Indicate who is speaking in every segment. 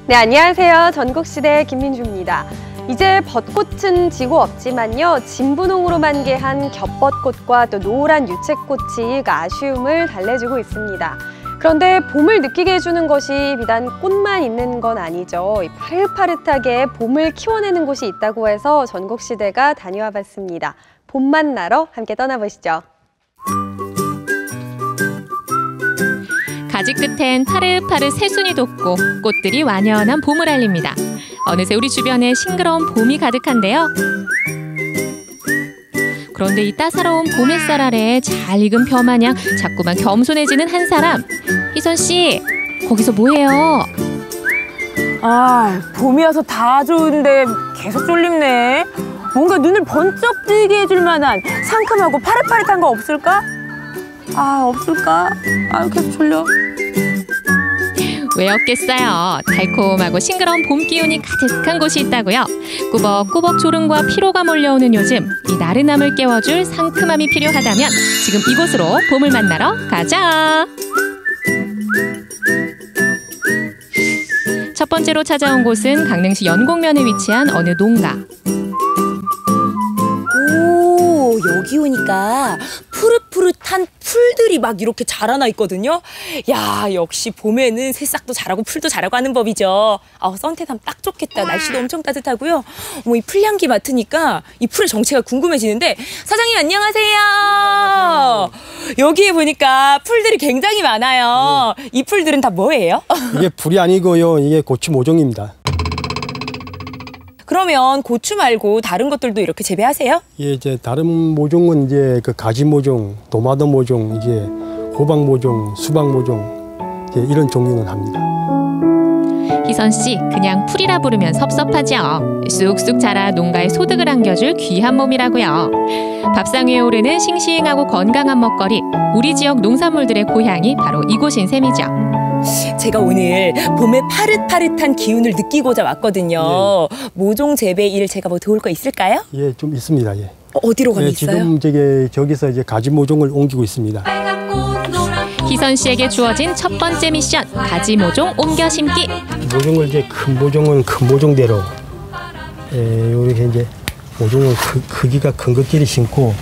Speaker 1: 네, 안녕하세요. 전국시대 김민주입니다. 이제 벚꽃은 지고 없지만요. 진분홍으로 만개한 겹벚꽃과 또 노란 유채꽃이 그 아쉬움을 달래주고 있습니다. 그런데 봄을 느끼게 해주는 것이 비단 꽃만 있는 건 아니죠. 파릇파릇하게 봄을 키워내는 곳이 있다고 해서 전국시대가 다녀와 봤습니다. 봄 만나러 함께 떠나보시죠.
Speaker 2: 가지 끝엔 파릇파릇 새순이 돋고 꽃들이 완연한 봄을 알립니다. 어느새 우리 주변에 싱그러운 봄이 가득한데요. 그런데 이 따사로운 봄 햇살 아래 잘 익은 벼 마냥 자꾸만 겸손해지는 한 사람. 희선 씨, 거기서 뭐해요?
Speaker 3: 아, 봄이어서 다 좋은데 계속 쫄립네. 뭔가 눈을 번쩍 뜨게 해줄 만한 상큼하고 파릇파릇한 거 없을까? 아, 없을까? 아, 계속 졸려.
Speaker 2: 왜 없겠어요. 달콤하고 싱그러운 봄 기운이 가득한 곳이 있다고요. 꾸벅꾸벅 졸음과 피로가 몰려오는 요즘, 이 나른함을 깨워줄 상큼함이 필요하다면 지금 이곳으로 봄을 만나러 가자. 첫 번째로 찾아온 곳은 강릉시 연곡면에 위치한 어느 농가.
Speaker 3: 오, 여기 오니까 푸릇푸릇한 풀들이 막 이렇게 자라나 있거든요. 야, 역시 봄에는 새싹도 자라고 풀도 자라고 하는 법이죠. 아, 선택하면 딱 좋겠다. 날씨도 엄청 따뜻하고요. 이 풀향기 맡으니까 이 풀의 정체가 궁금해지는데, 사장님 안녕하세요. 여기에 보니까 풀들이 굉장히 많아요. 이 풀들은 다 뭐예요?
Speaker 4: 이게 풀이 아니고요. 이게 고추 모종입니다.
Speaker 3: 그러면 고추 말고 다른 것들도 이렇게 재배하세요?
Speaker 4: 예, 이제 다른 모종은 이제 그 가지 모종, 도마도 모종, 이제 호박 모종, 수박 모종, 이제 이런 종류는 합니다.
Speaker 2: 희선 씨, 그냥 풀이라 부르면 섭섭하죠. 쑥쑥 자라 농가에 소득을 안겨줄 귀한 몸이라고요. 밥상 위에 오르는 싱싱하고 건강한 먹거리, 우리 지역 농산물들의 고향이 바로 이곳인 셈이죠.
Speaker 3: 제가 오늘 봄의 파릇파릇한 기운을 느끼고자 왔거든요. 예. 모종 재배 일 제가 뭐 도울 거 있을까요?
Speaker 4: 예, 좀 있습니다. 예.
Speaker 3: 어디로 가면
Speaker 4: 예,
Speaker 3: 있어요?
Speaker 4: 지금 저기서 이제 가지 모종을 옮기고 있습니다.
Speaker 2: 희선 씨에게 주어진 첫 번째 미션, 가지 모종 옮겨 심기.
Speaker 4: 모종을 이제 큰 모종은 큰 모종대로, 이렇게 이제 모종은 크기가 큰 것끼리 심고.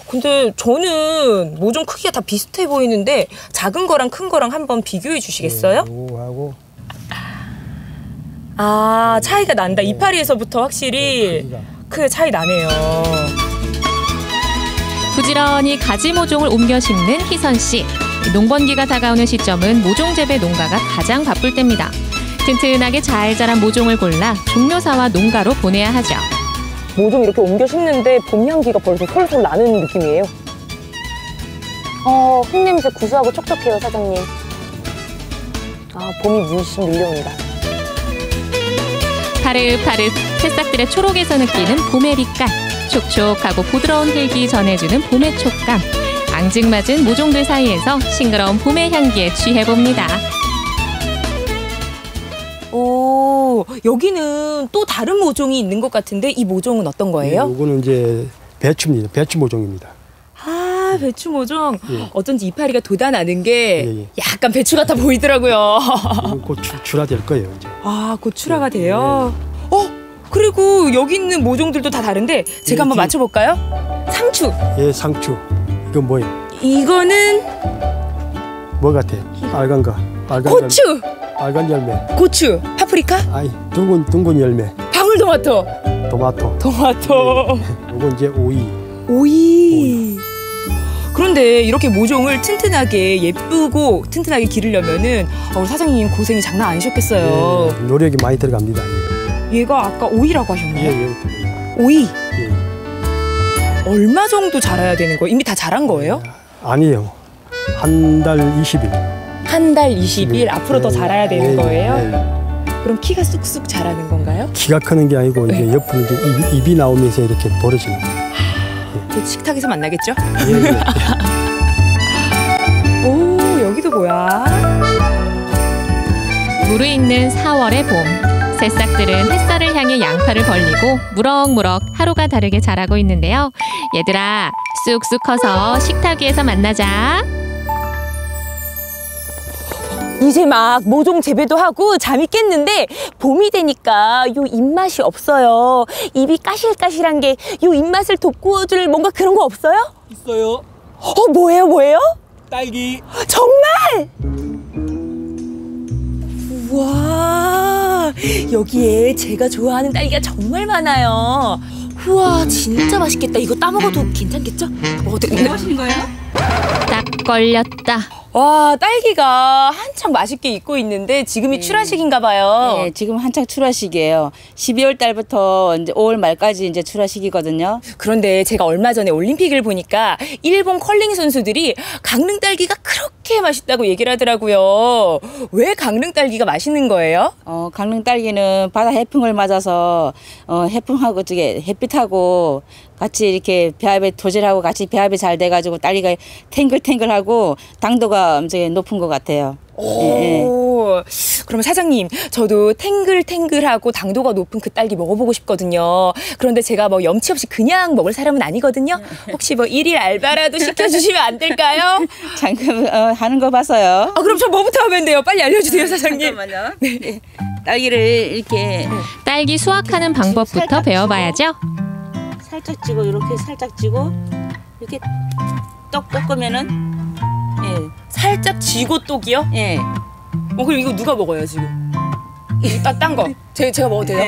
Speaker 3: 근데 저는 모종 크기가 다 비슷해 보이는데 작은 거랑 큰 거랑 한번 비교해 주시겠어요?
Speaker 4: 하고.
Speaker 3: 아, 차이가 난다. 이파리에서부터 확실히 크게 차이 나네요.
Speaker 2: 부지런히 가지 모종을 옮겨 심는 희선 씨. 농번기가 다가오는 시점은 모종 재배 농가가 가장 바쁠 때입니다. 튼튼하게 잘 자란 모종을 골라 종묘사와 농가로 보내야 하죠.
Speaker 3: 모종 이렇게 옮겨 심는데 봄 향기가 벌써 솔솔 나는 느낌이에요. 흙냄새 구수하고 촉촉해요, 사장님. 아, 봄이 물씬 밀려온다.
Speaker 2: 파릇파릇 새싹들의 초록에서 느끼는 봄의 빛깔. 촉촉하고 부드러운 흙이 전해주는 봄의 촉감. 앙증맞은 모종들 사이에서 싱그러운 봄의 향기에 취해봅니다.
Speaker 3: 오, 여기는 또 다른 모종이 있는 것 같은데 이 모종은 어떤 거예요?
Speaker 4: 이거는 이제 배추입니다. 배추 모종입니다.
Speaker 3: 아, 배추 모종.
Speaker 4: 예.
Speaker 3: 어쩐지 이파리가 돋아나는 게
Speaker 4: 예.
Speaker 3: 약간 배추 같아 보이더라고요.
Speaker 4: 곧 출하될 거예요, 이제.
Speaker 3: 아, 곧 출하가 돼요. 그리고 여기 있는 모종들도 다 다른데 제가 한번 맞춰볼까요? 상추.
Speaker 4: 예, 상추. 이건 뭐예요?
Speaker 3: 이거는
Speaker 4: 뭐 같아? 빨간 거. 빨간
Speaker 3: 고추.
Speaker 4: 빨간 열매.
Speaker 3: 고추. 파프리카.
Speaker 4: 아이, 둥근 열매.
Speaker 3: 방울토마토.
Speaker 4: 토마토. 이건 이제
Speaker 3: 오이. 그런데 이렇게 모종을 튼튼하게 예쁘고 튼튼하게 기르려면은 우리 사장님 고생이 장난 아니셨겠어요.
Speaker 4: 예, 노력이 많이 들어갑니다.
Speaker 3: 얘가 아까 오이라고 하셨나요?
Speaker 4: 예.
Speaker 3: 오이.
Speaker 4: 예.
Speaker 3: 얼마 정도 자라야 되는 거예요? 이미 다 자란 거예요?
Speaker 4: 아니에요. 한 달 20일.
Speaker 3: 한 달 20일 앞으로 더 자라야 되는 거예요?
Speaker 4: 예.
Speaker 3: 그럼 키가 쑥쑥 자라는 건가요?
Speaker 4: 키가 크는 게 아니고 이제 옆으로 이제 입이 나오면서 이렇게 벌어지는 거예요.
Speaker 3: 곧 식탁에서 만나겠죠?
Speaker 4: 예.
Speaker 3: 오, 여기도 뭐야?
Speaker 2: 무르익는 4월의 봄. 새싹들은 햇살을 향해 양팔을 벌리고 무럭무럭 하루가 다르게 자라고 있는데요. 얘들아, 쑥쑥 커서 식탁 위에서 만나자.
Speaker 3: 이제 막 모종 재배도 하고 잠이 깼는데 봄이 되니까 요 입맛이 없어요. 입이 까실까실한 게 요 입맛을 돋구어줄 뭔가 그런 거 없어요?
Speaker 5: 있어요.
Speaker 3: 뭐예요?
Speaker 5: 딸기.
Speaker 3: 정말? 우와, 여기에 제가 좋아하는 딸기가 정말 많아요. 우와, 진짜 맛있겠다. 이거 따먹어도 괜찮겠죠? 먹어도 맛있는 거예요?
Speaker 2: 딱 걸렸다.
Speaker 3: 와, 딸기가 한창 맛있게 익고 있는데 지금이 출하식인가 봐요.
Speaker 6: 네, 지금 한창 출하식이에요. 12월 달부터 이제 5월 말까지 이제 출하식이거든요.
Speaker 3: 그런데 제가 얼마 전에 올림픽을 보니까 일본 컬링 선수들이 강릉 딸기가 그렇게 맛있다고 얘기를 하더라고요. 왜 강릉 딸기가 맛있는 거예요?
Speaker 6: 강릉 딸기는 바다 해풍을 맞아서 해풍하고 저게 햇빛하고 같이 이렇게 배합에 도질하고 같이 배합이 잘 돼가지고 딸기가 탱글탱글하고 당도가 엄청 높은 것 같아요.
Speaker 3: 오, 그럼 사장님, 저도 탱글탱글하고 당도가 높은 그 딸기 먹어보고 싶거든요. 그런데 제가 뭐 염치 없이 그냥 먹을 사람은 아니거든요. 혹시 뭐 일일 알바라도 시켜주시면 안 될까요?
Speaker 6: 잠깐 하는 거 봐서요.
Speaker 3: 그럼 저 뭐부터 하면 돼요? 빨리 알려주세요, 사장님.
Speaker 6: 잠깐만요. 네. 딸기를 이렇게
Speaker 2: 딸기 수확하는 방법부터 배워봐야죠.
Speaker 6: 살짝 찌고 이렇게 살짝 찌고 이렇게 떡 볶으면은
Speaker 3: 살짝 쥐고 똑이요?
Speaker 6: 예.
Speaker 3: 그럼 이거 누가 먹어요, 지금? 딴 거. 제가 먹어도 돼요?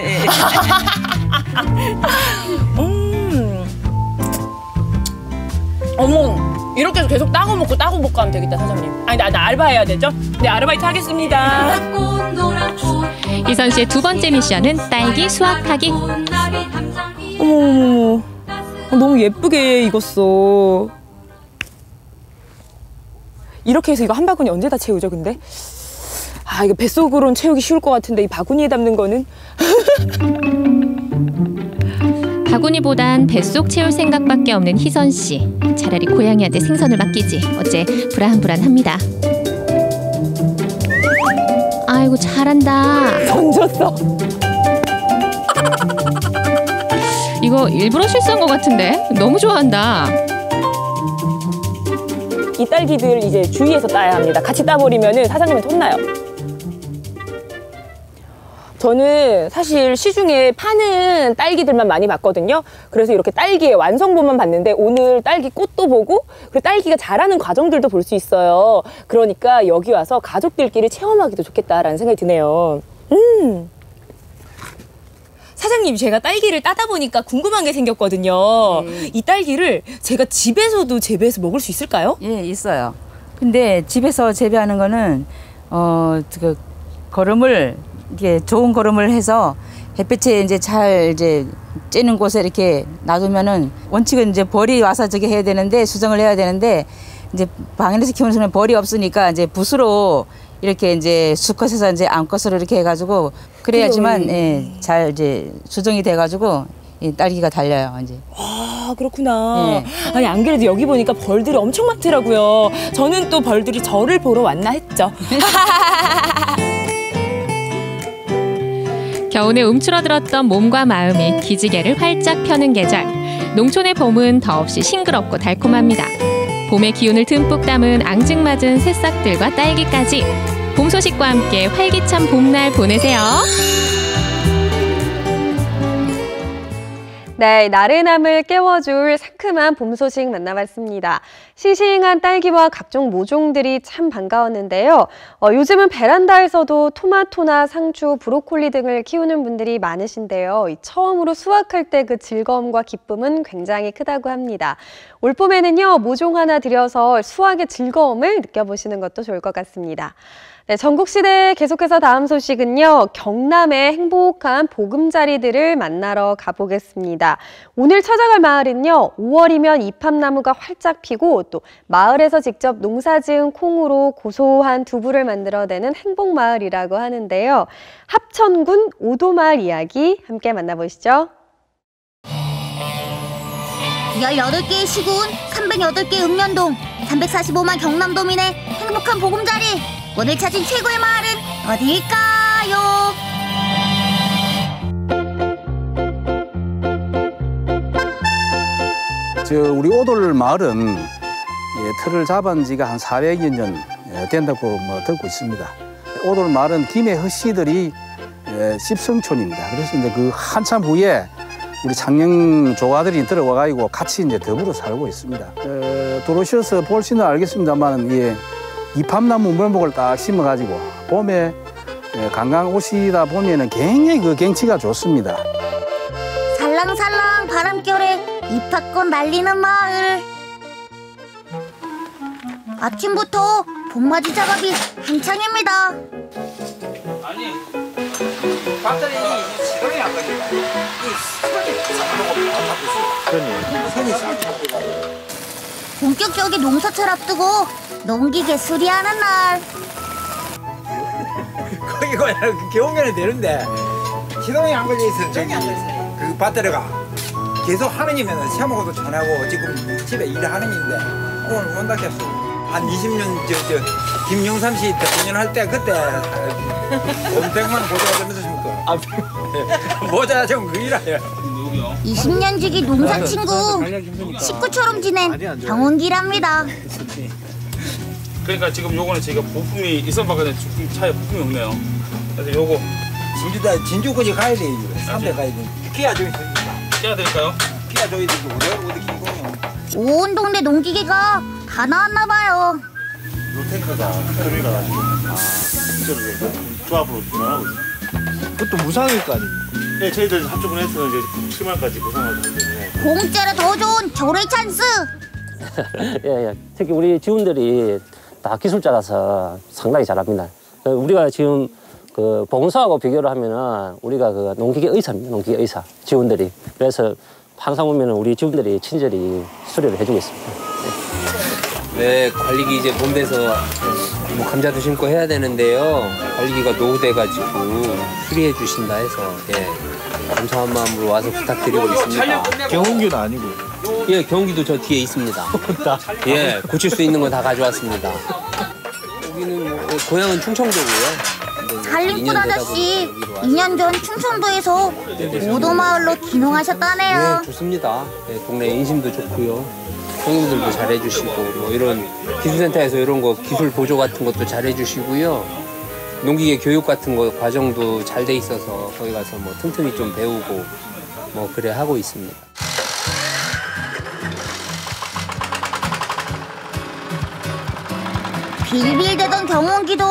Speaker 3: 어머, 이렇게 해서 계속 따고 먹고 하면 되겠다, 사장님. 아니, 나 알바해야 되죠? 네, 아르바이트 하겠습니다.
Speaker 2: 희선 씨의 두 번째 미션은 딸기 수확하기.
Speaker 3: 어머, 너무 예쁘게 익었어. 이렇게 해서 이거 한 바구니 언제 다 채우죠, 근데? 이거 뱃속으로는 채우기 쉬울 것 같은데 이 바구니에 담는 거는?
Speaker 2: 바구니보단 뱃속 채울 생각밖에 없는 희선 씨. 차라리 고양이한테 생선을 맡기지. 어째 불안불안합니다. 아이고 잘한다.
Speaker 3: 던졌어.
Speaker 2: 이거 일부러 실수한 것 같은데? 너무 좋아한다.
Speaker 3: 이 딸기들 이제 주위에서 따야 합니다. 같이 따버리면 사장님한테 혼나요. 저는 사실 시중에 파는 딸기들만 많이 봤거든요. 그래서 이렇게 딸기의 완성본만 봤는데 오늘 딸기 꽃도 보고 그리고 딸기가 자라는 과정들도 볼 수 있어요. 그러니까 여기 와서 가족들끼리 체험하기도 좋겠다라는 생각이 드네요. 사장님, 제가 딸기를 따다 보니까 궁금한 게 생겼거든요. 이 딸기를 제가 집에서도 재배해서 먹을 수 있을까요?
Speaker 6: 예, 있어요. 근데 집에서 재배하는 거는 그 거름을 이게 좋은 거름을 해서 햇빛에 이제 잘 이제 쬐는 곳에 이렇게 놔두면은 원칙은 이제 벌이 와서 저기 해야 되는데 수정을 해야 되는데 이제 방에서 키우는 소는 벌이 없으니까 이제 붓으로 이렇게 이제 수컷에서 이제 암컷으로 이렇게 해가지고 그래야지만 잘 이제 수정이 돼가지고 이 딸기가 달려요 이제.
Speaker 3: 그렇구나. 아니, 안 그래도 여기 보니까 벌들이 엄청 많더라고요. 저는 또 벌들이 저를 보러 왔나 했죠.
Speaker 2: 겨우내 움츠러들었던 몸과 마음이 기지개를 활짝 펴는 계절. 농촌의 봄은 더없이 싱그럽고 달콤합니다. 봄의 기운을 듬뿍 담은 앙증맞은 새싹들과 딸기까지. 봄 소식과 함께 활기찬 봄날 보내세요.
Speaker 1: 네, 나른함을 깨워줄 상큼한 봄 소식 만나봤습니다. 싱싱한 딸기와 각종 모종들이 참 반가웠는데요. 요즘은 베란다에서도 토마토나 상추, 브로콜리 등을 키우는 분들이 많으신데요. 처음으로 수확할 때 그 즐거움과 기쁨은 굉장히 크다고 합니다. 올봄에는요, 모종 하나 들여서 수확의 즐거움을 느껴보시는 것도 좋을 것 같습니다. 네, 전국시대 계속해서 다음 소식은요, 경남의 행복한 보금자리들을 만나러 가보겠습니다. 오늘 찾아갈 마을은요, 5월이면 이팝나무가 활짝 피고 또 마을에서 직접 농사지은 콩으로 고소한 두부를 만들어내는 행복마을이라고 하는데요. 합천군 오도마을 이야기 함께 만나보시죠.
Speaker 7: 18개의 시군, 308개 읍면동, 345만 경남도민의 행복한 보금자리. 오늘 찾은 최고의 마을은 어디일까요?
Speaker 8: 우리 오돌 마을은 틀을 잡은 지가 한 400여 년 된다고 듣고 있습니다.
Speaker 5: 오돌 마을은 김해 허씨들이 집성촌입니다. 그래서 이제 그 한참 후에 우리 창녕 조가들이 들어와가지고 같이 이제 더불어 살고 있습니다. 들어오셔서 보시면 알겠습니다만, 이팝나무 물목을 딱 심어가지고 봄에 관광 오시다 보면은 굉장히 그 경치가 좋습니다.
Speaker 7: 살랑살랑 바람결에 이팝꽃 날리는 마을. 아침부터 봄맞이 작업이 한창입니다.
Speaker 8: 아니, 배터리 시동이 안 걸리니까
Speaker 7: 본격적인 농사철 앞두고 농기계 수리하는 날.
Speaker 8: 거기가 겨우면에 되는데 시동이 안 걸려 있어. 저기 그 배터리가 계속 하느님은 시험하고도 전하고 지금 집에 일하는 인데 오늘 온다 했어. 한 20년 저 김영삼 씨 대통령 할 때 그때 500만 보조가 되면서 모자 좀 그이라요.
Speaker 7: 20년 지기 농사 친구, 식구처럼 지낸 경운기랍니다.
Speaker 9: 그러니까 지금 요거는 저희가 부품이 있어봤거든요. 차에 부품이 없네요. 그래서 요거
Speaker 8: 진주까지 가야 돼. 300 가야 돼. 기아 저기 있으니까.
Speaker 9: 떼야 될까요?
Speaker 8: 기아 저기 있고 어디 기공이요.
Speaker 7: 온 동네 농기계가 다 나왔나 봐요.
Speaker 10: 로테크가 소리가 가지고 이쪽을 조합으로 진행하고 있어요.
Speaker 11: 그것도 무상일 거 아닙니까?
Speaker 10: 네, 저희들 합작을 해서 이제 7만까지 보상을 하기 때문에
Speaker 7: 공짜로 더 좋은 조례 찬스.
Speaker 12: 예. 특히 우리 직원들이 다 기술자라서 상당히 잘합니다. 우리가 지금 그 봉사하고 비교를 하면은 우리가 그 농기계 의사입니다. 농기계 의사 직원들이. 그래서 항상 보면은 우리 직원들이 친절히 수리를 해주고 있습니다.
Speaker 13: 네, 관리기 이제 봄 돼서 뭐 감자도 심고 해야 되는데요. 관리기가 노후돼가지고 수리해 주신다 해서 감사한 마음으로 와서 부탁드리고 있습니다.
Speaker 11: 경운기는 아니고?
Speaker 13: 예, 경운기도 저 뒤에 있습니다. 예, 고칠 수 있는 거 다 가져왔습니다. 여기는 뭐 고향은 충청도고요.
Speaker 7: 살림꾼 아저씨 2년 전 충청도에서 오도마을로 귀농하셨다네요.
Speaker 13: 네, 좋습니다. 네, 동네 인심도 좋고요. 형님들도 잘해주시고 뭐 이런 기술센터에서 이런 거 기술 보조 같은 것도 잘해주시고요. 농기계 교육 같은 거 과정도 잘 돼 있어서 거기 가서 뭐 틈틈이 좀 배우고 뭐 그래 하고 있습니다.
Speaker 7: 빌빌대던 경운기도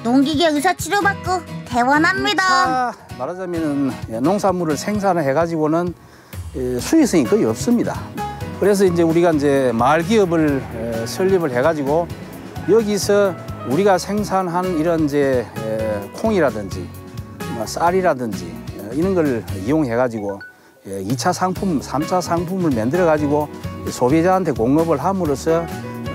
Speaker 7: 농기계 의사 치료받고 퇴원합니다.
Speaker 5: 말하자면 농산물을 생산을 해가지고는 수익성이 거의 없습니다. 그래서 이제 우리가 이제 마을 기업을 설립을 해가지고 여기서 우리가 생산한 이런 이제 콩이라든지 쌀이라든지 이런 걸 이용해가지고 2차 상품, 3차 상품을 만들어가지고 소비자한테 공급을 함으로써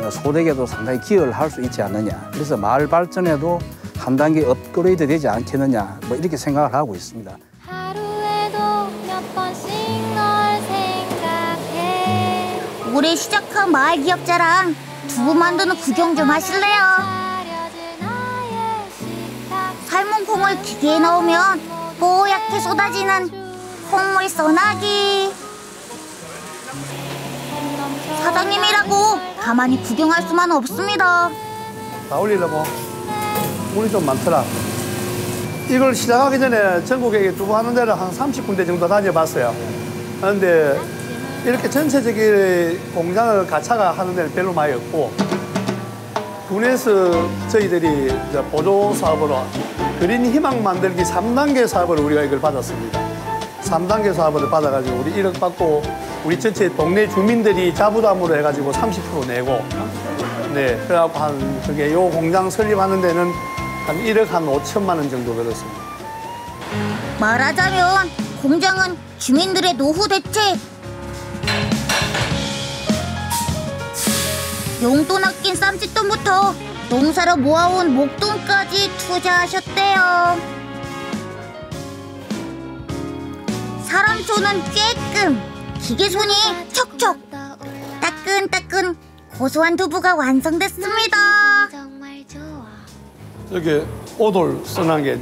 Speaker 5: 소득에도 상당히 기여를 할 수 있지 않느냐. 그래서 마을 발전에도 한 단계 업그레이드 되지 않겠느냐. 뭐 이렇게 생각을 하고 있습니다.
Speaker 14: 하루에도 몇 번씩 널 생각해.
Speaker 7: 올해 시작한 마을 기업 자랑 두부 만드는 구경 좀 하실래요? 삶은 콩을 기계에 넣으면 뽀얗게 쏟아지는 콩물 소나기. 사장님이라고 가만히 구경할 수만 없습니다.
Speaker 11: 다 올리려고? 물이 좀 많더라. 이걸 시작하기 전에 전국에 두부 하는 데를 한 30군데 정도 다녀봤어요. 그런데 이렇게 전체적인 공장을 가차가 하는 데는 별로 많이 없고, 군에서 저희들이 보조 사업으로 그린 희망 만들기 3단계 사업을 우리가 이걸 받았습니다. 3단계 사업을 받아가지고 우리 1억 받고 우리 전체 동네 주민들이 자부담으로 해가지고 30% 내고, 네, 그래갖고 한 그게 요 공장 설립하는 데는 한 1억 한 5천만 원 정도 들었습니다.
Speaker 7: 말하자면 공장은 주민들의 노후 대책. 용돈 아낀 쌈짓돈부터 농사로 모아온 목돈까지 투자하셨대요. 사람 손은 쬐끔, 기계 손이 척척. 따끈따끈 고소한 두부가 완성됐습니다.
Speaker 11: 이렇게 오돌 써놓은 게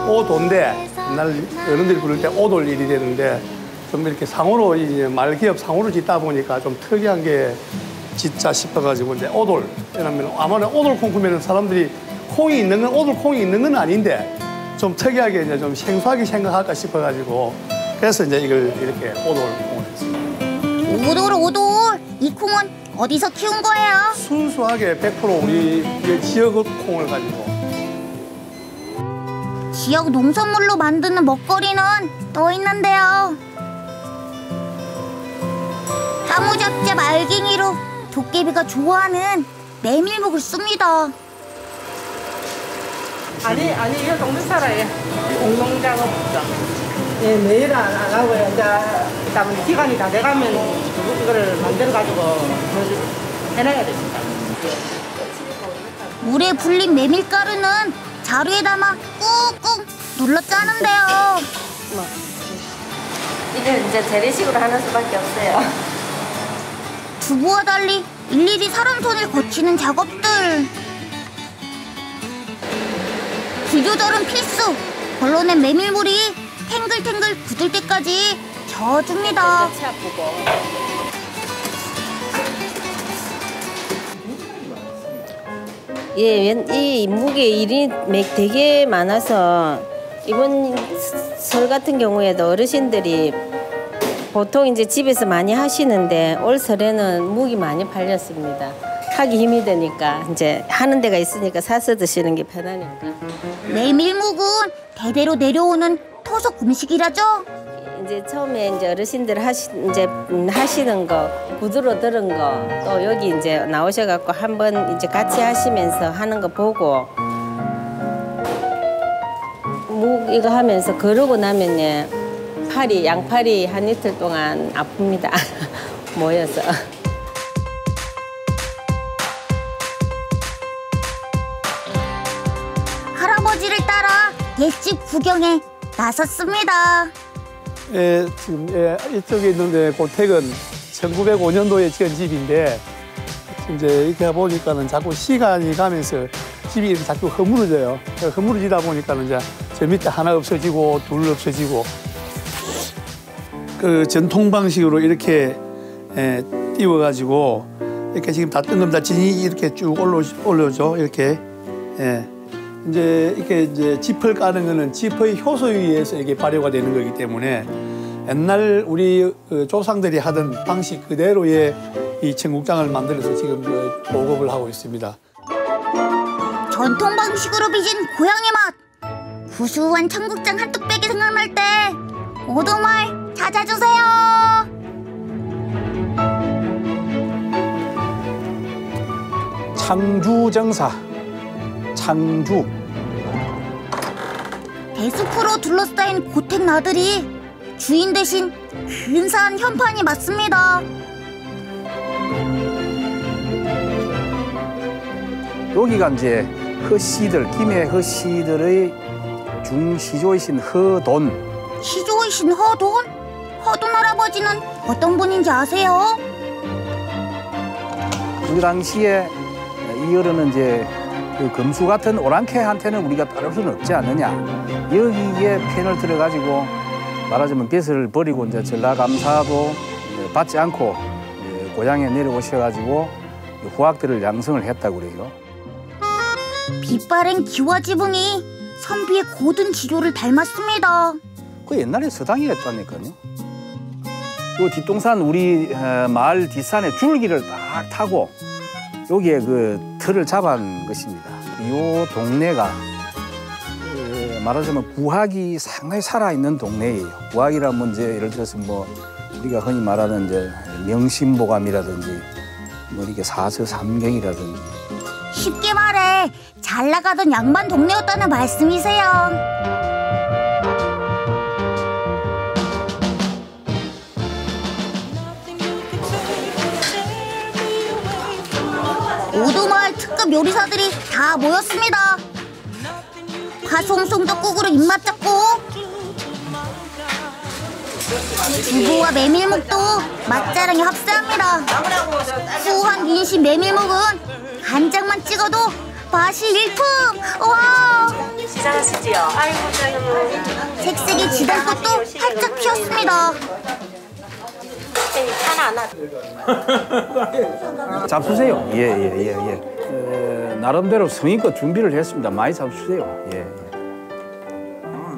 Speaker 11: 오도인데, 옛날 어른들이 부를 때 오돌 일이 되는데, 좀 이렇게 상호로 이제 말기업 상호로 짓다 보니까 좀 특이한 게 짓자 싶어가지고 이제 오돌. 왜냐면 아무래도 오돌 콩쿠면은 사람들이 콩이 있는 건 오돌 콩이 있는 건 아닌데 좀 특이하게 이제 좀 생소하게 생각할까 싶어가지고 그래서 이제 이걸 이렇게 오돌 콩을 했습니다.
Speaker 7: 오돌 이 콩은 어디서 키운 거예요?
Speaker 11: 순수하게 100% 우리 지역 콩을 가지고
Speaker 7: 지역 농산물로 만드는 먹거리는 또 있는데요. 나무잡잡 알갱이로 도깨비가 좋아하는 메밀묵을 씁니다.
Speaker 15: 아니 이거 동네 살아요. 공농작업부터. 예, 매일 안 하고요. 이제 일단 기간이 다 돼가면 이거를 만들어가지고 해놔야 됩니다.
Speaker 7: 물에 불린 메밀가루는 자루에 담아 꾹꾹 눌러 짜는데요.
Speaker 16: 이걸 이제 재래식으로 하는 수밖에 없어요.
Speaker 7: 두부와 달리 일일이 사람 손을 거치는 작업들. 불 조절은 필수. 걸러낸 메밀물이 탱글탱글 굳을 때까지 저어줍니다.
Speaker 16: 예, 이 묵의 일이 되게 많아서 이번 설 같은 경우에도 어르신들이 보통 이제 집에서 많이 하시는데 올 설에는 묵이 많이 팔렸습니다. 하기 힘이 드니까 이제 하는 데가 있으니까 사서 드시는 게 편하니까.
Speaker 7: 메밀묵은 대대로 내려오는 토속 음식이라죠.
Speaker 16: 이제 처음에 이제 어르신들 하시는 거 구두로 들은 거 또 여기 이제 나오셔갖고 한번 이제 같이 하시면서 하는 거 보고 묵 이거 하면서 그러고 나면 양팔이 한 이틀 동안 아픕니다. 모여서.
Speaker 7: 할아버지를 따라 옛집 구경에 나섰습니다.
Speaker 11: 예, 지금 이쪽에 있는데 고택은 1905년도에 지은 집인데 이제 이렇게 보니까는 자꾸 시간이 가면서 집이 자꾸 허물어져요. 허물어지다 보니까는 이제 저 밑에 하나 없어지고 둘 없어지고 그 전통 방식으로 이렇게 띄워가지고 이렇게 지금 다 뜬 겁니다. 진이 이렇게 쭉 올려줘 이렇게. 이제 이렇게 이제 짚을 까는 거는 짚의 효소에 의해서 이게 발효가 되는 거기 때문에 옛날 우리 조상들이 하던 방식 그대로의 이 청국장을 만들어서 지금 보급을 하고 있습니다.
Speaker 7: 전통 방식으로 빚은 고향의 맛. 구수한 청국장 한 뚝배기 생각날 때 오도말 찾아주세요.
Speaker 5: 창주정사. 창주.
Speaker 7: 대숲으로 둘러싸인 고택 나들이 주인 대신 근사한 현판이 맞습니다.
Speaker 5: 여기가 이제 허씨들, 김해 허씨들의 중시조이신 허돈.
Speaker 7: 시조이신 허돈? 허돈 할아버지는 어떤 분인지 아세요?
Speaker 5: 그 당시에 이 어른은 이제 그 금수 같은 오랑캐한테는 우리가 따를 수는 없지 않느냐. 여기에 편을 들어가지고 말하자면 빚을 버리고 이제 전라감사도 받지 않고 고향에 내려오셔가지고 후학들을 양성을 했다고 그래요.
Speaker 7: 빛바랜 기와 지붕이 선비의 고든 지조를 닮았습니다.
Speaker 5: 그 옛날에 서당이 했다니까요. 요 뒷동산 우리 마을 뒷산에 줄기를 딱 타고 여기에 그 틀을 잡은 것입니다. 이 동네가 말하자면 구학이 상당히 살아있는 동네예요. 구학이라면 이제 예를 들어서 뭐 우리가 흔히 말하는 이제 명심보감이라든지 뭐 이렇게 사서삼경이라든지
Speaker 7: 쉽게 말해 잘 나가던 양반 동네였다는 말씀이세요. 오도마을 특급 요리사들이 다 모였습니다. 파송송 떡국으로 입맛 잡고 두부와 메밀묵도 맛자랑에 합세합니다. 수한 인심 메밀묵은 간장만 찍어도 맛이 일품! 와!
Speaker 16: 시장하시지요? 아이고,
Speaker 7: 색색의 지단꽃도 활짝 피었습니다.
Speaker 5: 잡수세요. 예. 나름대로 성의껏 준비를 했습니다. 많이 잡수세요. 예.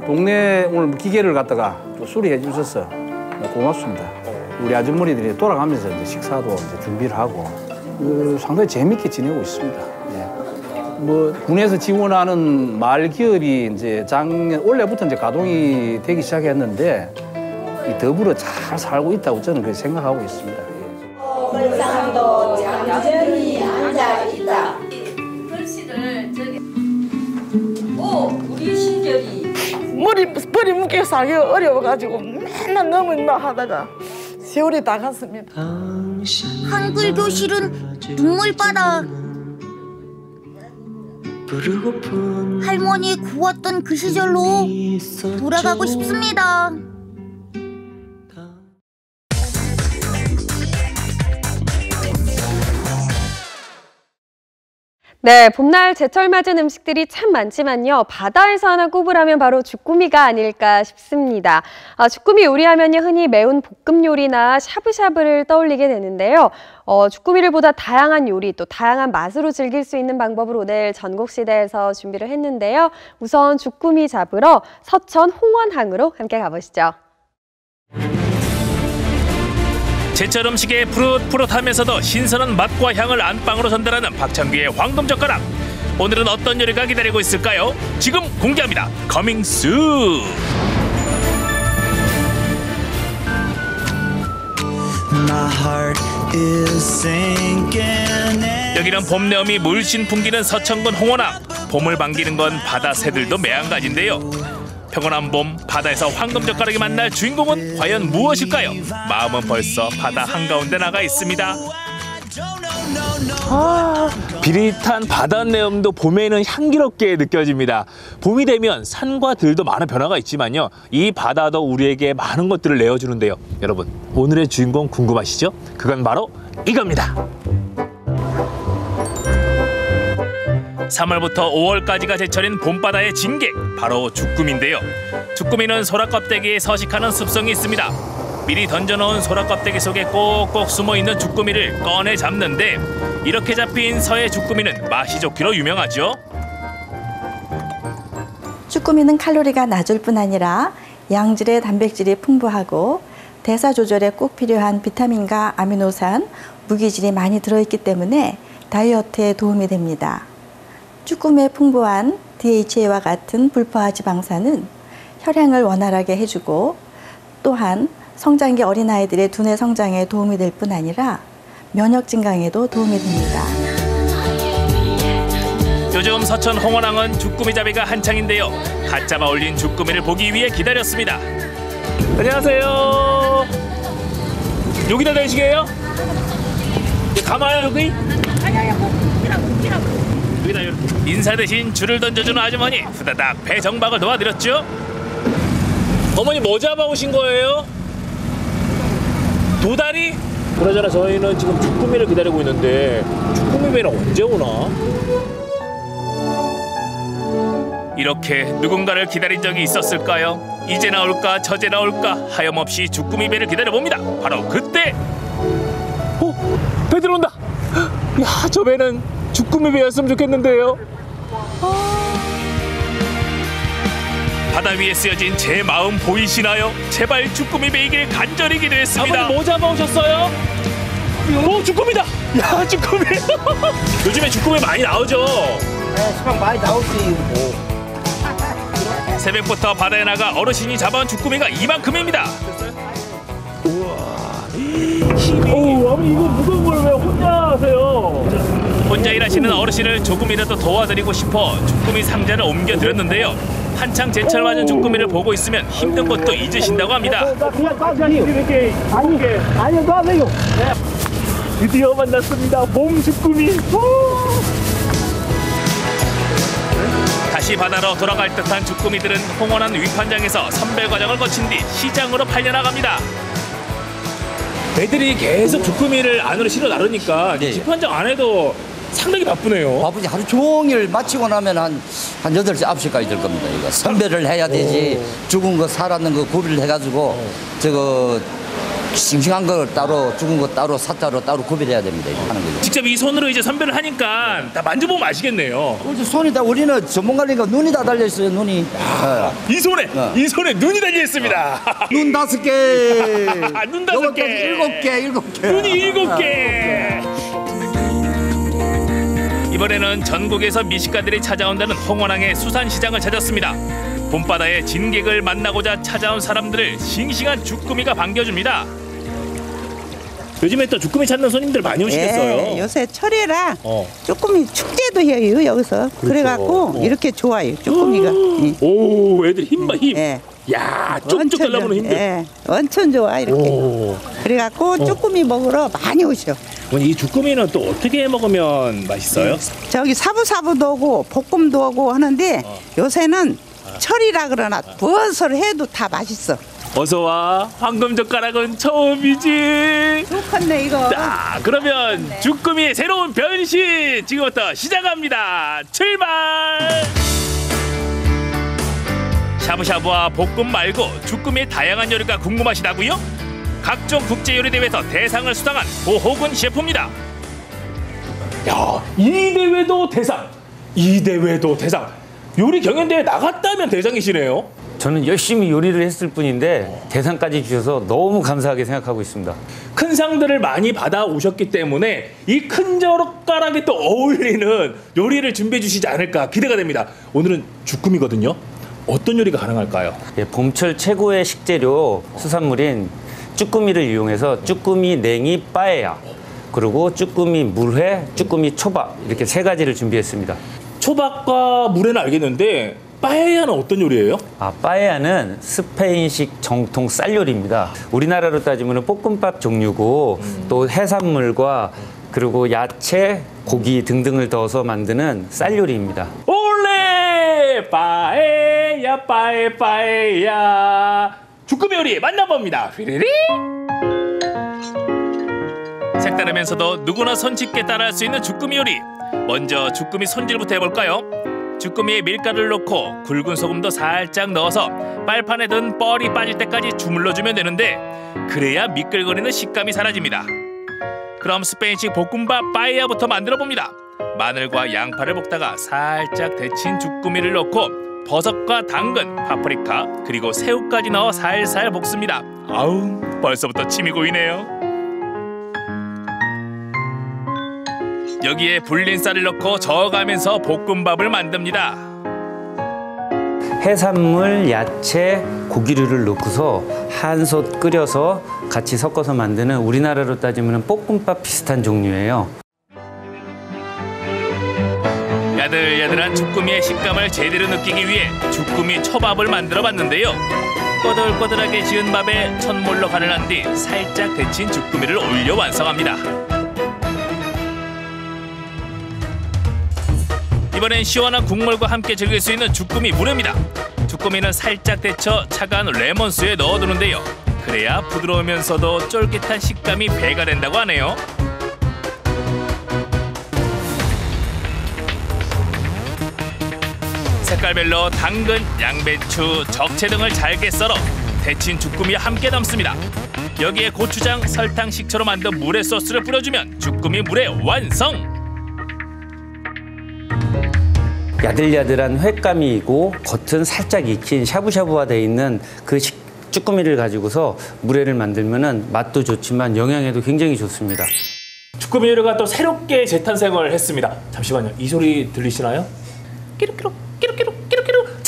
Speaker 5: 동네 오늘 기계를 갖다가 또 수리해 주셔서 고맙습니다. 우리 아주머니들이 돌아가면서 이제 식사도 이제 준비를 하고 상당히 재밌게 지내고 있습니다. 예. 뭐 군에서 지원하는 마을 기업이 이제 올해부터 이제 가동이 되기 시작했는데 더불어 잘 살고 있다고 저는 그렇게 생각하고 있습니다.
Speaker 17: 불상도 장전히 앉아 있다.
Speaker 18: 글씨를 저기. 우리 시절이
Speaker 17: 머리 묶여서 하기 어려워가지고 맨날 너무나 하다가 세월이 다 갔습니다.
Speaker 7: 한글 교실은 눈물바다. 할머니 구웠던 그 시절로 돌아가고 싶습니다.
Speaker 1: 네, 봄날 제철 맞은 음식들이 참 많지만요. 바다에서 하나 꼽으라면 바로 주꾸미가 아닐까 싶습니다. 주꾸미 요리하면요, 흔히 매운 볶음 요리나 샤브샤브를 떠올리게 되는데요. 주꾸미를 보다 다양한 요리, 또 다양한 맛으로 즐길 수 있는 방법을 오늘 전국시대에서 준비를 했는데요. 우선 주꾸미 잡으러 서천 홍원항으로 함께 가보시죠.
Speaker 19: 제철 음식의 푸릇푸릇하면서도 신선한 맛과 향을 안방으로 전달하는 박찬규의 황금젓가락. 오늘은 어떤 요리가 기다리고 있을까요? 지금 공개합니다. 커밍 수. 여기는 봄 내음이 물씬 풍기는 서천군 홍원항. 봄을 반기는 건 바다 새들도 매한가지인데요. 평온한 봄, 바다에서 황금젓가락이 만날 주인공은 과연 무엇일까요? 마음은 벌써 바다 한가운데 나가 있습니다.
Speaker 20: 비릿한 바다 내음도 봄에는 향기롭게 느껴집니다. 봄이 되면 산과 들도 많은 변화가 있지만요. 이 바다도 우리에게 많은 것들을 내어주는데요. 여러분, 오늘의 주인공 궁금하시죠? 그건 바로 이겁니다.
Speaker 19: 3월부터 5월까지가 제철인 봄바다의 진객, 바로 주꾸미인데요. 주꾸미는 소라 껍데기에 서식하는 습성이 있습니다. 미리 던져놓은 소라 껍데기 속에 꼭꼭 숨어있는 주꾸미를 꺼내 잡는데 이렇게 잡힌 서해 주꾸미는 맛이 좋기로 유명하죠.
Speaker 21: 주꾸미는 칼로리가 낮을 뿐 아니라 양질의 단백질이 풍부하고 대사 조절에 꼭 필요한 비타민과 아미노산, 무기질이 많이 들어있기 때문에 다이어트에 도움이 됩니다. 쭈꾸미에 풍부한 DHA와 같은 불포화 지방산은 혈행을 원활하게 해주고 또한 성장기 어린아이들의 두뇌 성장에 도움이 될 뿐 아니라 면역 증강에도 도움이 됩니다.
Speaker 19: 요즘 서천 홍원항은 주꾸미잡이가 한창인데요. 갓 잡아 올린 주꾸미를 보기 위해 기다렸습니다.
Speaker 20: 안녕하세요. 여기다 대시게요? 가마요 여기?
Speaker 19: 인사 대신 줄을 던져주는 아주머니, 후다닥 배 정박을 도와드렸죠.
Speaker 20: 어머니 뭐 잡아오신 거예요? 도다리? 그러잖아, 저희는 지금 주꾸미를 기다리고 있는데 주꾸미 배는 언제 오나?
Speaker 19: 이렇게 누군가를 기다린 적이 있었을까요? 이제 나올까 저제 나올까 하염없이 주꾸미 배를 기다려봅니다. 바로 그때!
Speaker 20: 배 들어온다! 야, 저 배는 주꾸미 배였으면 좋겠는데요.
Speaker 19: 바다 위에 쓰여진 제 마음 보이시나요? 제발 주꾸미 배이길 간절히 기도했습니다.
Speaker 20: 아버님 뭐 잡아오셨어요? 주꾸미다! 야, 주꾸미! 요즘에 주꾸미 많이 나오죠?
Speaker 8: 네, 수박 많이 나오지.
Speaker 19: 새벽부터 바다에 나가 어르신이 잡아온 주꾸미가 이만큼입니다.
Speaker 20: 아버님 이거 무거운 걸 왜 혼자 하세요?
Speaker 19: 혼자 일하시는 어르신을 조금이라도 도와드리고 싶어 주꾸미 상자를 옮겨드렸는데요. 한창 제철 맞은 주꾸미를 보고 있으면 힘든 것도 잊으신다고 합니다.
Speaker 20: 아니요, 놔세요. 드디어 만났습니다. 봄 주꾸미.
Speaker 19: 다시 바다로 돌아갈 듯한 주꾸미들은 홍원항 위판장에서 선별 과정을 거친 뒤 시장으로 팔려나갑니다.
Speaker 20: 애들이 계속 주꾸미를 안으로 실어 나르니까 집판장 안에도 상당히 바쁘네요.
Speaker 22: 바쁘지. 하루 종일 마치고 나면 한 8시, 9시까지 될 겁니다. 이거 선별을 해야 되지. 죽은 거 살았는 거 구비를 해가지고 저거 싱싱한 걸 따로, 죽은 거 따로, 사자로 따로 구별해야 됩니다. 이렇게 하는 거죠.
Speaker 20: 직접 이 손으로 이제 선별을 하니까 다 만져보면 아시겠네요.
Speaker 22: 손이 다 우리는 전문가니까 눈이 다 달려 있어요. 눈이.
Speaker 20: 이 손에 눈이 달려 있습니다.
Speaker 22: 눈 5개.
Speaker 20: 눈 5개.
Speaker 22: 7개.
Speaker 20: 눈이 7개. 이번에는 전국에서 미식가들이 찾아온다는 홍원항의 수산시장을 찾았습니다. 봄바다의 진객을 만나고자 찾아온 사람들을 싱싱한 주꾸미가 반겨줍니다. 요즘에 또 주꾸미 찾는 손님들 많이 오시겠어요?
Speaker 4: 예, 요새 철이라 쭈꾸미 축제도 해요 여기서. 그렇죠. 그래갖고 이렇게 좋아요 쭈꾸미가.
Speaker 20: 오, 애들 힘.
Speaker 4: 예.
Speaker 20: 야, 쭉쭉 달라붙는 힘들.
Speaker 4: 예, 엄청 좋아 이렇게. 그래갖고 쭈꾸미 먹으러 많이 오셔.
Speaker 20: 이 주꾸미는 또 어떻게 해 먹으면 맛있어요?
Speaker 4: 저기 사부사부도 오고 볶음도 오고 하는데 요새는 철이라 그러나 무엇을 해도 다 맛있어.
Speaker 20: 어서와. 황금젓가락은 처음이지.
Speaker 4: 좋겠네 이거.
Speaker 20: 자, 그러면 주꾸미의 새로운 변신 지금부터 시작합니다. 출발. 샤브샤브와 볶음 말고 주꾸미의 다양한 요리가 궁금하시다고요? 각종 국제요리대회에서 대상을 수상한 고호근 셰프입니다. 야, 이 대회도 대상, 이 대회도 대상. 요리 경연대회 나갔다면 대상이시네요.
Speaker 6: 저는 열심히 요리를 했을 뿐인데 대상까지 주셔서 너무 감사하게 생각하고 있습니다.
Speaker 20: 큰 상들을 많이 받아오셨기 때문에 이 큰 젓가락에 또 어울리는 요리를 준비해 주시지 않을까 기대가 됩니다. 오늘은 주꾸미거든요. 어떤 요리가 가능할까요?
Speaker 6: 예, 봄철 최고의 식재료 수산물인 쭈꾸미를 이용해서 쭈꾸미 냉이 빠에야, 그리고 쭈꾸미 물회, 쭈꾸미 초밥 이렇게 3가지를 준비했습니다.
Speaker 20: 초밥과 물회는 알겠는데 빠에야는 어떤 요리예요?
Speaker 6: 빠에야는 스페인식 정통 쌀 요리입니다. 우리나라로 따지면 볶음밥 종류고 또 해산물과 그리고 야채, 고기 등등을 넣어서 만드는 쌀 요리입니다.
Speaker 20: 올레! 빠에야 빠에야 주꾸미 요리 만나봅니다. 휘리리. 색다르면서도 누구나 손쉽게 따라할 수 있는 주꾸미 요리. 먼저 주꾸미 손질부터 해볼까요? 주꾸미에 밀가루를 넣고 굵은 소금도 살짝 넣어서 빨판에 든 뻘이 빠질 때까지 주물러주면 되는데 그래야 미끌거리는 식감이 사라집니다. 그럼 스페인식 볶음밥 빠에야부터 만들어봅니다. 마늘과 양파를 볶다가 살짝 데친 주꾸미를 넣고 버섯과 당근, 파프리카, 그리고 새우까지 넣어 살살 볶습니다. 아우, 벌써부터 침이 고이네요. 여기에 불린 쌀을 넣고 저어가면서 볶음밥을 만듭니다.
Speaker 6: 해산물, 야채, 고기류를 넣고서 한솥 끓여서 같이 섞어서 만드는 우리나라로 따지면 볶음밥 비슷한 종류예요.
Speaker 20: 야들야들한 주꾸미의 식감을 제대로 느끼기 위해 주꾸미 초밥을 만들어 봤는데요. 꼬들꼬들하게 지은 밥에 천물로 간을 한 뒤 살짝 데친 주꾸미를 올려 완성합니다. 이번엔 시원한 국물과 함께 즐길 수 있는 주꾸미 물회입니다. 주꾸미는 살짝 데쳐 차가운 레몬수에 넣어두는데요. 그래야 부드러우면서도 쫄깃한 식감이 배가 된다고 하네요. 색깔별로 당근, 양배추, 적채 등을 잘게 썰어 데친 주꾸미와 함께 담습니다. 여기에 고추장, 설탕, 식초로 만든 물회 소스를 뿌려주면 주꾸미 물회 완성!
Speaker 6: 야들야들한 횟감이고 겉은 살짝 익힌 샤브샤브화되어 있는 그 쭈꾸미를 가지고서 물회를 만들면 맛도 좋지만 영양에도 굉장히 좋습니다.
Speaker 20: 주꾸미 요리가 또 새롭게 재탄생을 했습니다. 잠시만요. 이 소리 들리시나요? 끼룩끼룩 끼룩끼룩 끼룩끼룩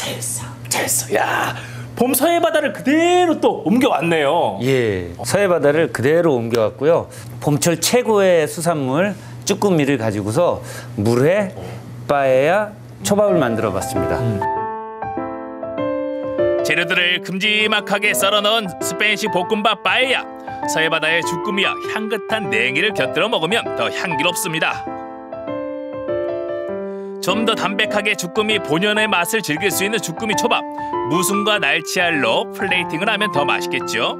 Speaker 20: 잘했어. 야, 봄 서해 바다를 그대로 또 옮겨왔네요.
Speaker 6: 예, 서해 바다를 그대로 옮겨왔고요. 봄철 최고의 수산물 쭈꾸미를 가지고서 물회, 빠에야, 초밥을 만들어 봤습니다.
Speaker 20: 재료들을 큼지막하게 썰어 넣은 스페인식 볶음밥 빠에야. 서해 바다의 주꾸미와 향긋한 냉이를 곁들여 먹으면 더 향기롭습니다. 좀 더 담백하게 주꾸미 본연의 맛을 즐길 수 있는 주꾸미 초밥. 무순과 날치알로 플레이팅을 하면 더 맛있겠죠.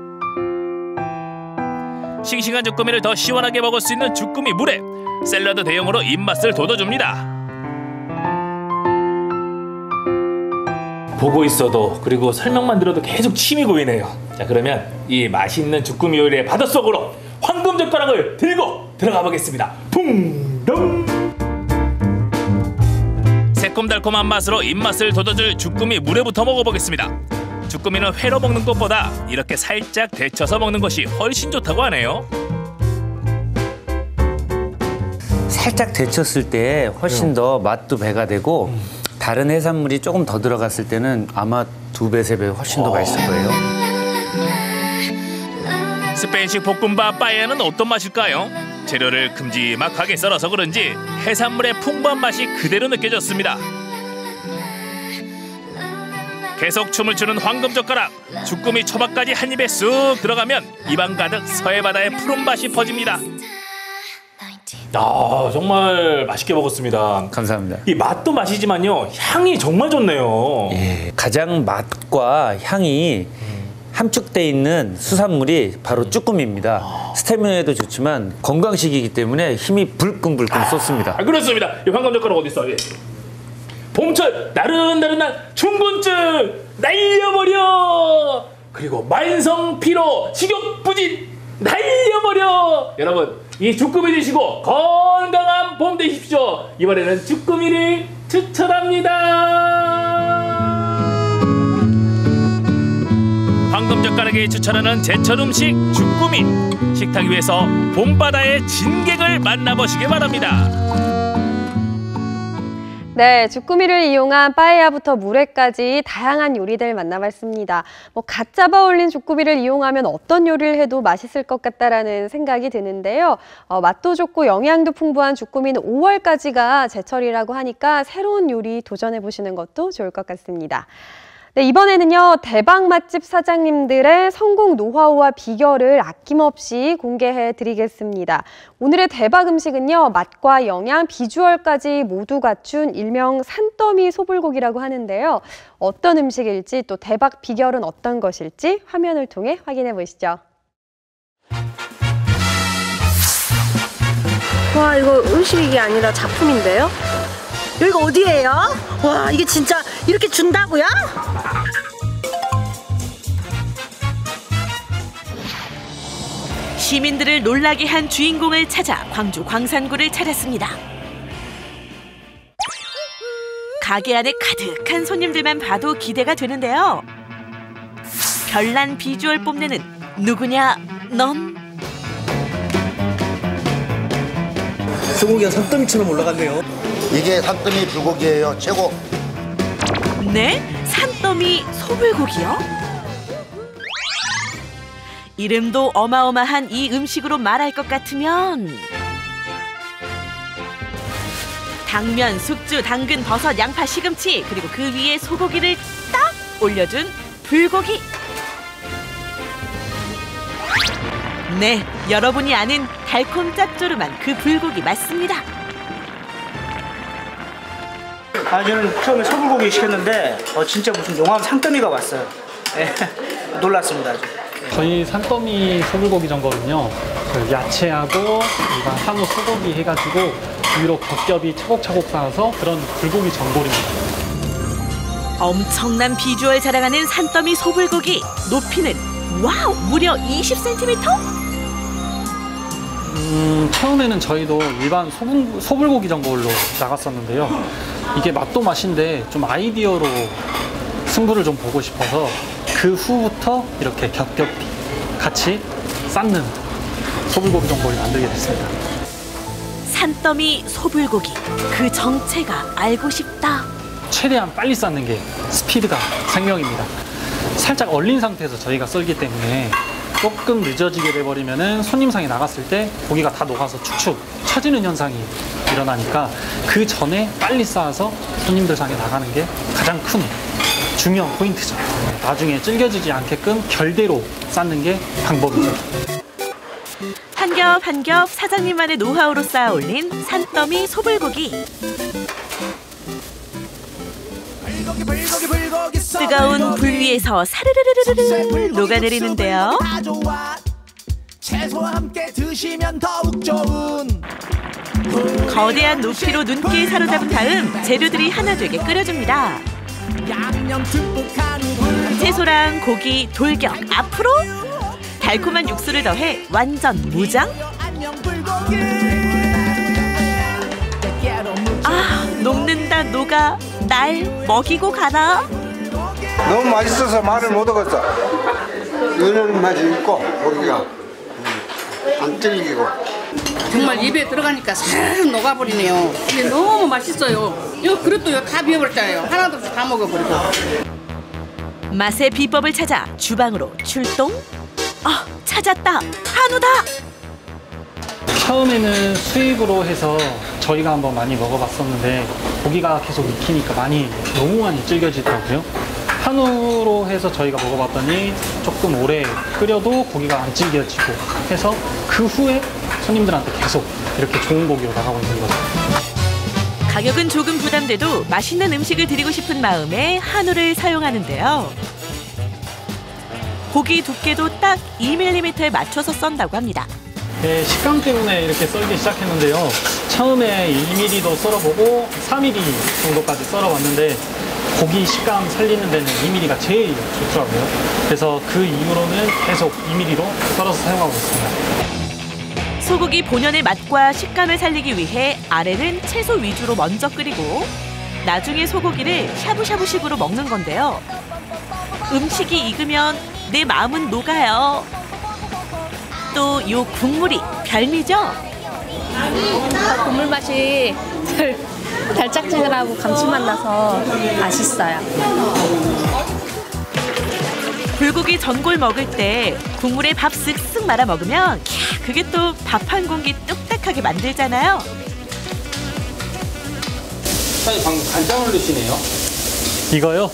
Speaker 20: 싱싱한 주꾸미를 더 시원하게 먹을 수 있는 주꾸미 물회. 샐러드 대용으로 입맛을 돋워줍니다. 보고 있어도 그리고 설명만 들어도 계속 침이 고이네요. 자, 그러면 이 맛있는 주꾸미 요리의 바닷속으로 황금젓가락을 들고 들어가 보겠습니다. 붕덩!
Speaker 19: 새콤달콤한 맛으로 입맛을 돋워줄 주꾸미 물회부터 먹어보겠습니다. 주꾸미는 회로 먹는 것보다 이렇게 살짝 데쳐서 먹는 것이 훨씬 좋다고 하네요.
Speaker 6: 살짝 데쳤을 때 훨씬 더 맛도 배가 되고 다른 해산물이 조금 더 들어갔을 때는 아마 2배, 3배 훨씬 더 맛있을 거예요.
Speaker 19: 스페인식 볶음밥 빠에야는 어떤 맛일까요? 재료를 큼지막하게 썰어서 그런지 해산물의 풍부한 맛이 그대로 느껴졌습니다. 계속 춤을 추는 황금젓가락, 주꾸미 초밥까지 한 입에 쑥 들어가면 입안 가득 서해바다의 푸른 맛이 퍼집니다.
Speaker 20: 아, 정말 맛있게 먹었습니다.
Speaker 6: 감사합니다.
Speaker 20: 이 맛도 맛이지만요, 향이 정말 좋네요.
Speaker 6: 예, 가장 맛과 향이 함축돼 있는 수산물이 바로 쭈꾸미입니다. 스태미나에도 좋지만 건강식이기 때문에 힘이 불끈불끈 솟습니다.
Speaker 20: 그렇습니다. 이 황금젓가락 어디 있어? 예. 봄철 나른나른한 충곤증 날려버려. 그리고 만성 피로 식욕 부진 날려버려. 여러분, 이 주꾸미 드시고 건강한 봄 되십시오. 이번에는 주꾸미를 추천합니다.
Speaker 19: 황금젓가락이 추천하는 제철 음식 주꾸미. 식탁 위에서 봄바다의 진객을 만나보시기 바랍니다.
Speaker 1: 네, 주꾸미를 이용한 빠에야부터 물회까지 다양한 요리들 만나봤습니다. 갓 잡아 올린 주꾸미를 이용하면 어떤 요리를 해도 맛있을 것 같다라는 생각이 드는데요. 맛도 좋고 영양도 풍부한 주꾸미는 5월까지가 제철이라고 하니까 새로운 요리 도전해보시는 것도 좋을 것 같습니다. 네, 이번에는요, 대박 맛집 사장님들의 성공 노하우와 비결을 아낌없이 공개해 드리겠습니다. 오늘의 대박 음식은요, 맛과 영양, 비주얼까지 모두 갖춘 일명 산더미 소불고기라고 하는데요. 어떤 음식일지 또 대박 비결은 어떤 것일지 화면을 통해 확인해 보시죠.
Speaker 2: 와, 이거 음식이 아니라 작품인데요? 여기가 어디예요? 와, 이게 진짜 이렇게 준다고요?
Speaker 3: 시민들을 놀라게 한 주인공을 찾아 광주 광산구를 찾았습니다. 가게 안에 가득한 손님들만 봐도 기대가 되는데요. 별난 비주얼 뽐내는 누구냐, 넌?
Speaker 23: 소고기가 산더미처럼 올라갔네요. 이게 산더미 불고기예요. 최고.
Speaker 3: 네? 산더미 소불고기요? 이름도 어마어마한 이 음식으로 말할 것 같으면 당면, 숙주, 당근, 버섯, 양파, 시금치 그리고 그 위에 소고기를 딱 올려준 불고기. 네, 여러분이 아는 달콤 짭조름한 그 불고기 맞습니다.
Speaker 24: 저는 처음에 소불고기 시켰는데 진짜 무슨 용암 산더미가 왔어요. 네, 놀랐습니다. 아주.
Speaker 25: 저희 산더미 소불고기 전골은요, 야채하고 일반 한우 소고기 해가지고 위로 겹겹이 차곡차곡 쌓아서 그런 불고기 전골입니다.
Speaker 3: 엄청난 비주얼 자랑하는 산더미 소불고기. 높이는 와우, 무려 20cm?
Speaker 25: 처음에는 저희도 일반 소불고기 전골로 나갔었는데요. 이게 맛도 맛인데 좀 아이디어로 승부를 좀 보고 싶어서 그 후부터 이렇게 겹겹이 같이 쌓는 소불고기 전골을 만들게 됐습니다.
Speaker 3: 산더미 소불고기, 그 정체가 알고 싶다.
Speaker 25: 최대한 빨리 쌓는 게 스피드가 생명입니다. 살짝 얼린 상태에서 저희가 썰기 때문에 조금 늦어지게 돼버리면은 손님상에 나갔을 때 고기가 다 녹아서 축축 처지는 현상이 일어나니까 그 전에 빨리 쌓아서 손님들 상에 나가는 게 가장 큰 중요한 포인트죠. 나중에 질겨지지 않게끔 결대로 쌓는 게 방법이죠.
Speaker 3: 한 겹 한 겹 사장님만의 노하우로 쌓아 올린 산더미 소불고기. 뜨거운 불 위에서 사르르르르르 녹아내리는데요.
Speaker 26: 채소와 함께 드시면 더욱 좋은
Speaker 3: 거대한 높이로 눈길 사로잡은 다음 재료들이 하나 되게 끓여줍니다.
Speaker 26: 양념 듬뿍한 물
Speaker 3: 채소를 채소랑 고기 돌격 앞으로. 달콤한 육수를 더해 완전 무장. 아, 녹는다 녹아. 날 먹이고 가나?
Speaker 9: 너무 맛있어서 말을 못 하겠어. 은은 맛이 있고 고기가 안 질기고.
Speaker 10: 정말 입에 들어가니까 싹 녹아버리네요. 이게 너무 맛있어요. 이거 그릇도 다 비워버렸잖아요. 하나도 없이 다 먹어버리고.
Speaker 3: 맛의 비법을 찾아 주방으로 출동. 아, 찾았다. 한우다.
Speaker 25: 처음에는 수입으로 해서 저희가 한번 많이 먹어봤었는데 고기가 계속 익히니까 너무 많이 질겨지더라고요. 한우로 해서 저희가 먹어봤더니 조금 오래 끓여도 고기가 안 질겨지고 해서 그 후에 손님들한테 계속 이렇게 좋은 고기로 나가고 있는 거죠.
Speaker 3: 가격은 조금 부담돼도 맛있는 음식을 드리고 싶은 마음에 한우를 사용하는데요. 고기 두께도 딱 2mm에 맞춰서 썬다고 합니다.
Speaker 25: 네, 식감 때문에 이렇게 썰기 시작했는데요. 처음에 1mm도 썰어보고 4mm 정도까지 썰어봤는데 고기 식감 살리는 데는 2mm가 제일 좋더라고요. 그래서 그 이후로는 계속 2mm로 썰어서 사용하고 있습니다.
Speaker 3: 소고기 본연의 맛과 식감을 살리기 위해 아래는 채소 위주로 먼저 끓이고 나중에 소고기를 샤브샤브식으로 먹는 건데요. 음식이 익으면 내 마음은 녹아요. 또 요 국물이 별미죠?
Speaker 12: 국물 맛이 달짝지근하고 감칠맛 나서 맛있어요.
Speaker 3: 불고기 전골 먹을 때 국물에 밥 쓱쓱 말아 먹으면 그게 또 밥 한 공기 뚝딱하게 만들잖아요.
Speaker 5: 사장님 방금 간장을 넣으시네요.
Speaker 25: 이거요?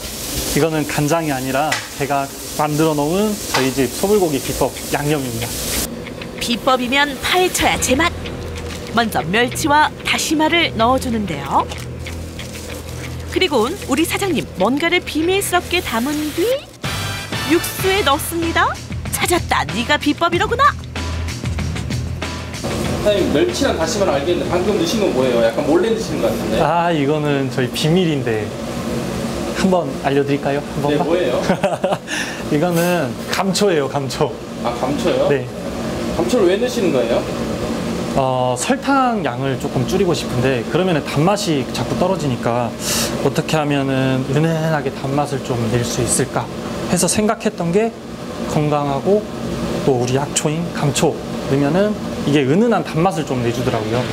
Speaker 25: 이거는 간장이 아니라 제가 만들어 놓은 저희 집 소불고기 비법 양념입니다.
Speaker 3: 비법이면 파헤쳐야 제맛. 먼저 멸치와 다시마를 넣어주는데요. 그리고는 우리 사장님 뭔가를 비밀스럽게 담은 뒤 육수에 넣습니다. 찾았다. 네가 비법이로구나.
Speaker 5: 사장님 멸치랑 다시마를 알겠는데 방금 넣으신 건 뭐예요? 약간 몰래 넣으시는 것 같은데.
Speaker 25: 아, 이거는 저희 비밀인데 한번 알려드릴까요? 한 번만?
Speaker 5: 네, 뭐예요?
Speaker 25: 이거는 감초예요, 감초.
Speaker 5: 아, 감초요?
Speaker 25: 네.
Speaker 5: 감초를 왜 넣으시는 거예요?
Speaker 25: 설탕 양을 조금 줄이고 싶은데 그러면은 단맛이 자꾸 떨어지니까 어떻게 하면은 은은하게 단맛을 좀 낼 수 있을까 해서 생각했던 게 건강하고 또 우리 약초인 감초 넣으면은 이게 은은한 단맛을 좀 내주더라고요.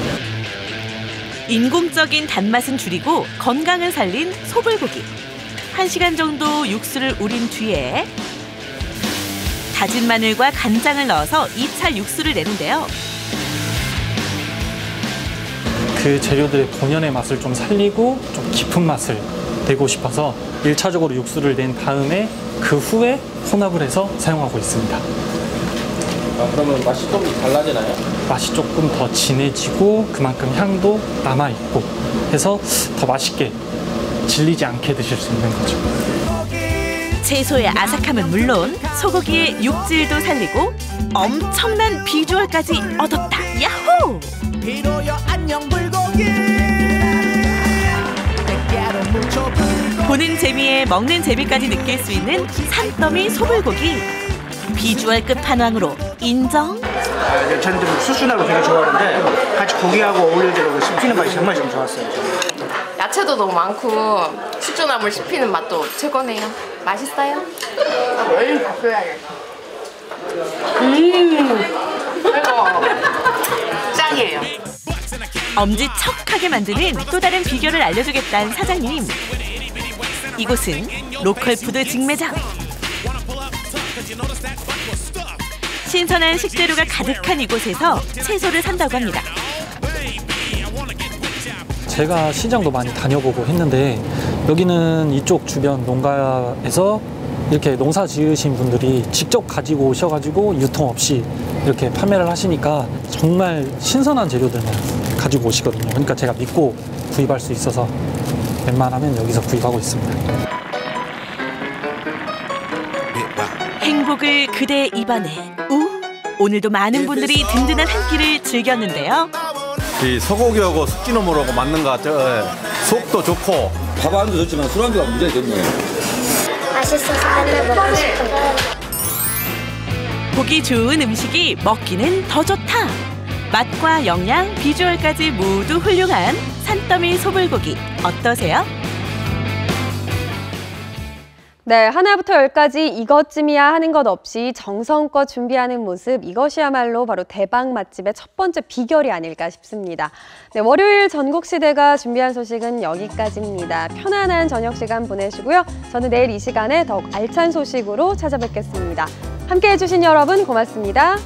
Speaker 3: 인공적인 단맛은 줄이고 건강을 살린 소불고기. 1시간 정도 육수를 우린 뒤에 다진 마늘과 간장을 넣어서 2차 육수를 내는데요.
Speaker 25: 그 재료들의 본연의 맛을 좀 살리고 좀 깊은 맛을 내고 싶어서 1차적으로 육수를 낸 다음에 그 후에 혼합을 해서 사용하고 있습니다.
Speaker 5: 아, 그러면 맛이 좀 달라지나요?
Speaker 25: 맛이 조금 더 진해지고 그만큼 향도 남아있고 해서 더 맛있게 질리지 않게 드실 수 있는 거죠.
Speaker 3: 채소의 아삭함은 물론 소고기의 육질도 살리고 엄청난 비주얼까지 얻었다. 야호! 보는 재미에 먹는 재미까지 느낄 수 있는 산더미 소불고기. 비주얼 끝판왕으로 인정.
Speaker 24: 저는 좀 수순하고 되게 좋아하는데 같이 고기하고 어울리더라고요. 씹히는 맛이 정말 좀 좋았어요.
Speaker 13: 야채도 너무 많고 숙주나물 씹히는 맛도 최고네요. 맛있어요? 얼른 바꿔야겠다. 이거 짱이에요.
Speaker 3: 엄지척하게 만드는 또 다른 비결을 알려주겠다는 사장님. 이곳은 로컬 푸드 직매장. 신선한 식재료가 가득한 이곳에서 채소를 산다고 합니다.
Speaker 25: 제가 시장도 많이 다녀보고 했는데 여기는 이쪽 주변 농가에서 이렇게 농사 지으신 분들이 직접 가지고 오셔가지고 유통 없이 이렇게 판매를 하시니까 정말 신선한 재료들만 가지고 오시거든요. 그러니까 제가 믿고 구입할 수 있어서 웬만하면 여기서 구입하고 있습니다.
Speaker 3: 행복을 그대의 입안에. 오늘도 많은 분들이 든든한 한 끼를 즐겼는데요.
Speaker 14: 이 소고기하고 숙지나물하고 맞는 것 같죠. 속도 좋고
Speaker 23: 밥 안도 좋지만 술 안주가 문제가 있겠네.
Speaker 7: 맛있어서 맨날 먹고 싶어요.
Speaker 3: 보기 좋은 음식이 먹기는 더 좋다. 맛과 영양, 비주얼까지 모두 훌륭한 산더미 소불고기 어떠세요?
Speaker 1: 네, 하나부터 열까지 이것쯤이야 하는 것 없이 정성껏 준비하는 모습, 이것이야말로 바로 대박 맛집의 첫 번째 비결이 아닐까 싶습니다. 네, 월요일 전국시대가 준비한 소식은 여기까지입니다. 편안한 저녁 시간 보내시고요. 저는 내일 이 시간에 더욱 알찬 소식으로 찾아뵙겠습니다. 함께해 주신 여러분 고맙습니다.